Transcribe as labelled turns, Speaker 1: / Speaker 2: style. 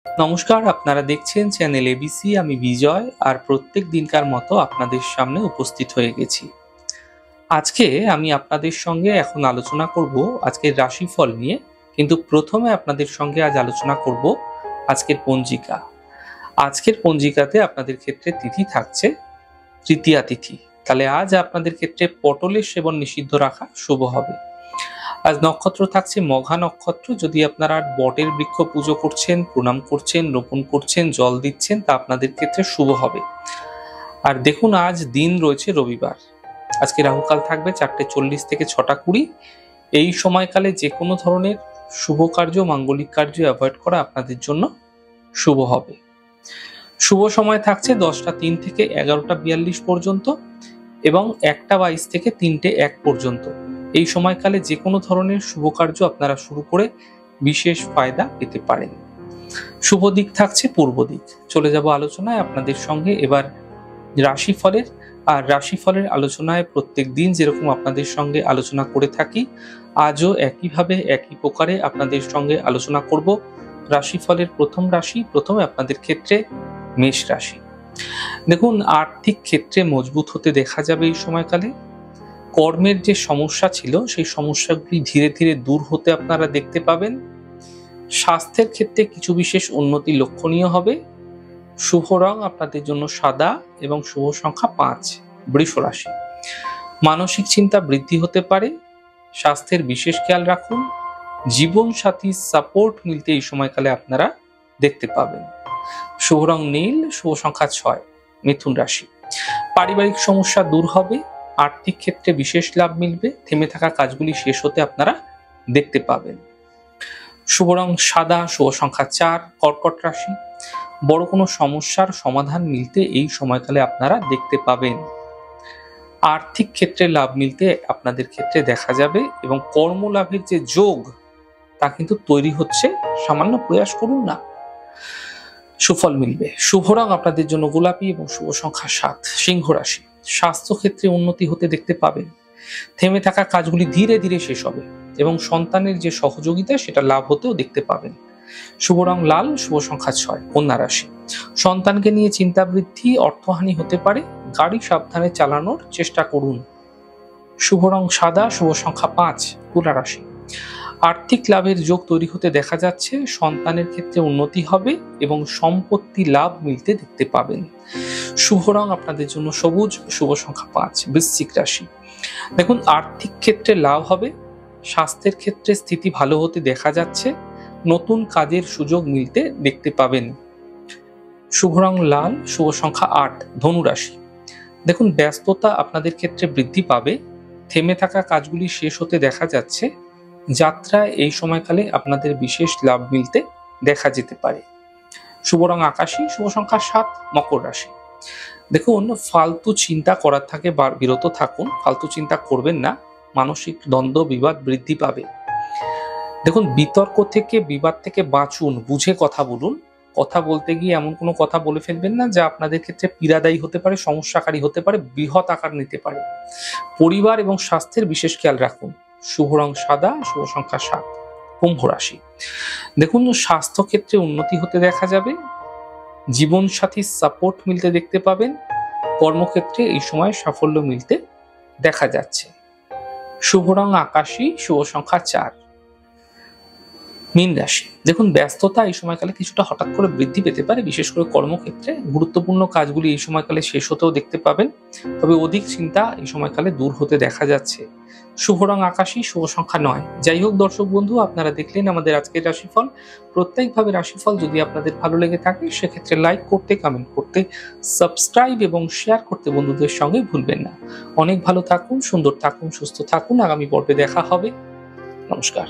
Speaker 1: নমস্কার, আপনারা দেখছেন চ্যানেল এবিসি। আমি বিজয়, আর প্রত্যেক দিনকার মতো আপনাদের সামনে উপস্থিত হয়ে গেছি। আজকে আমি আপনাদের সঙ্গে এখন আলোচনা করব আজকের রাশিফল নিয়ে, কিন্তু প্রথমে আপনাদের সঙ্গে আজ আলোচনা করব আজকের পঞ্জিকা। আজকের পঞ্জিকাতে আপনাদের ক্ষেত্রে তিথি থাকছে তৃতীয়া তিথি। তাহলে আজ আপনাদের ক্ষেত্রে পটলের সেবন নিষিদ্ধ রাখা শুভ হবে। আজ নক্ষত্র থাকছে মঘা নক্ষত্র। যদি আপনারা বটের বৃক্ষ পুজো করছেন, প্রণাম করছেন, রোপণ করছেন, জল দিচ্ছেন, তা আপনাদের ক্ষেত্রে শুভ হবে। আর দেখুন, আজ দিন রয়েছে রবিবার। আজকে রাহুকাল থাকবে 4:40 থেকে 6:20। এই সময়কালে যে কোনো ধরনের শুভ কার্য, মাঙ্গলিক কার্য অ্যাভয়েড করা আপনাদের জন্য শুভ হবে। শুভ সময় থাকছে 10:03 থেকে 11:42 পর্যন্ত এবং 1:22 থেকে 3:01 পর্যন্ত। এই সময়কালে যে কোনো ধরনের শুভ কার্য আপনারা শুরু করে বিশেষ ফায়দা পেতে পারেন। শুভ দিক থাকছে পূর্ব দিক। চলে যাব আলোচনায় আপনাদের সঙ্গে এবার রাশিফলের। আর রাশিফলের আলোচনায় প্রত্যেক দিন যেরকম আপনাদের সঙ্গে আলোচনা করে থাকি, আজও একইভাবে একই প্রকারে আপনাদের সঙ্গে আলোচনা করব। রাশিফলের প্রথম রাশি, প্রথমে আপনাদের ক্ষেত্রে মেষ রাশি। দেখুন, আর্থিক ক্ষেত্রে মজবুত হতে দেখা যাবে এই সময়কালে। কর্মের যে সমস্যা ছিল সেই সমস্যাগুলি ধীরে ধীরে দূর হতে আপনারা দেখতে পাবেন। স্বাস্থ্যের ক্ষেত্রে কিছু বিশেষ উন্নতি লক্ষণীয় হবে। শুভ রং আপনাদের জন্য সাদা এবং শুভ সংখ্যা 5। বৃষ রাশি। মানসিক চিন্তা বৃদ্ধি হতে পারে। স্বাস্থ্যের বিশেষ খেয়াল রাখুন। জীবন সাথীর সাপোর্ট মিলতে এই সময়কালে আপনারা দেখতে পাবেন। শুভ রং নীল, শুভ সংখ্যা 6। মিথুন রাশি। পারিবারিক সমস্যা দূর হবে। আর্থিক ক্ষেত্রে বিশেষ লাভ মিলবে। থেমে থাকা কাজগুলি শেষ হতে আপনারা দেখতে পাবেন। শুভ রং সাদা, শুভ সংখ্যা 4। কর্কট রাশি। বড় কোনো সমস্যার সমাধান মিলতে এই সময়কালে আপনারা দেখতে পাবেন। আর্থিক ক্ষেত্রে লাভ মিলতে আপনাদের ক্ষেত্রে দেখা যাবে এবং কর্মলাভের যে যোগ তা কিন্তু তৈরি হচ্ছে। সামান্য প্রয়াস করুন না, সুফল মিলবে। শুভ রং আপনাদের জন্য গোলাপি এবং শুভ সংখ্যা 7। সিংহ রাশি। স্বাস্থ্য ক্ষেত্রে উন্নতি হতে দেখতে পাবেন। থেমে থাকা কাজগুলি ধীরে ধীরে শেষ হবে এবং সন্তানের যে সহযোগিতা সেটা লাভ হতেও দেখতে পাবেন। শুভ রং লাল, শুভ সংখ্যা 6। কন্যা রাশি। সন্তানকে নিয়ে চিন্তা বৃদ্ধি, অর্থহানি হতে পারে। গাড়ি সাবধানে চালানোর চেষ্টা করুন। শুভ রং সাদা, শুভ সংখ্যা 5। তুলা রাশি। আর্থিক লাভের যোগ তৈরি হতে দেখা যাচ্ছে। সন্তানের ক্ষেত্রে উন্নতি হবে এবং সম্পত্তি লাভ মিলতে দেখতে পাবেন। শুভ রং আপনাদের জন্য সবুজ, শুভ সংখ্যা 5। বৃশ্চিক রাশি। দেখুন, আর্থিক ক্ষেত্রে লাভ হবে। স্বাস্থ্যের ক্ষেত্রে স্থিতি ভালো হতে দেখা যাচ্ছে। নতুন কাজের সুযোগ মিলতে দেখতে পাবেন। শুভ রং লাল, শুভ সংখ্যা 8। ধনু রাশি। দেখুন, ব্যস্ততা আপনাদের ক্ষেত্রে বৃদ্ধি পাবে। থেমে থাকা কাজগুলি শেষ হতে দেখা যাচ্ছে। যাত্রায় এই সময়কালে আপনাদের বিশেষ লাভ মিলতে দেখা যেতে পারে। শুভ রং আকাশী, শুভ সংখ্যা 7। মকর রাশি। দেখুন, ফালতু চিন্তা করার থেকে বিরত থাকুন। ফালতু চিন্তা করবেন না। মানসিক দ্বন্দ্ব, বিবাদ বৃদ্ধি পাবে। দেখুন, বিতর্ক থেকে, বিবাদ থেকে বাঁচুন। বুঝে কথা বলুন। কথা বলতে গিয়ে এমন কোনো কথা বলে ফেলবেন না যা আপনাদের ক্ষেত্রে পীড়াদায়ী হতে পারে, সমস্যাকারী হতে পারে, বৃহৎ আকার নিতে পারে। পরিবার এবং স্বাস্থ্যের বিশেষ খেয়াল রাখুন। শুভ রং সাদা, শুভ সংখ্যা 7। কুম্ভ রাশি। দেখুন, স্বাস্থ্য ক্ষেত্রে উন্নতি হতে দেখা যাবে। জীবন সাথীর সাপোর্ট মিলতে দেখতে পাবেন। কর্মক্ষেত্রে এই সময় সাফল্য মিলতে দেখা যাচ্ছে। শুভ রং আকাশী, শুভ সংখ্যা 4। মীন রাশি। দেখুন, ব্যস্ততা এই সময়কালে কিছুটা হঠাৎ করে বৃদ্ধি পেতে পারে, বিশেষ করে কর্মক্ষেত্রে। গুরুত্বপূর্ণ কাজগুলি এই সময়কালে শেষ হতেও দেখতে পাবেন, তবে অধিক চিন্তা এই সময়কালে দূর হতে দেখা যাচ্ছে। শুভ রং আকাশী, শুভ সংখ্যা 9। যাই হোক দর্শক বন্ধু, আপনারা দেখলেন আমাদের আজকের রাশিফল। প্রত্যেকভাবে রাশিফল যদি আপনাদের ভালো লেগে থাকে সেক্ষেত্রে লাইক করতে, কমেন্ট করতে, সাবস্ক্রাইব এবং শেয়ার করতে বন্ধুদের সঙ্গে ভুলবেন না। অনেক ভালো থাকুন, সুন্দর থাকুন, সুস্থ থাকুন। আগামী পর্বে দেখা হবে। নমস্কার।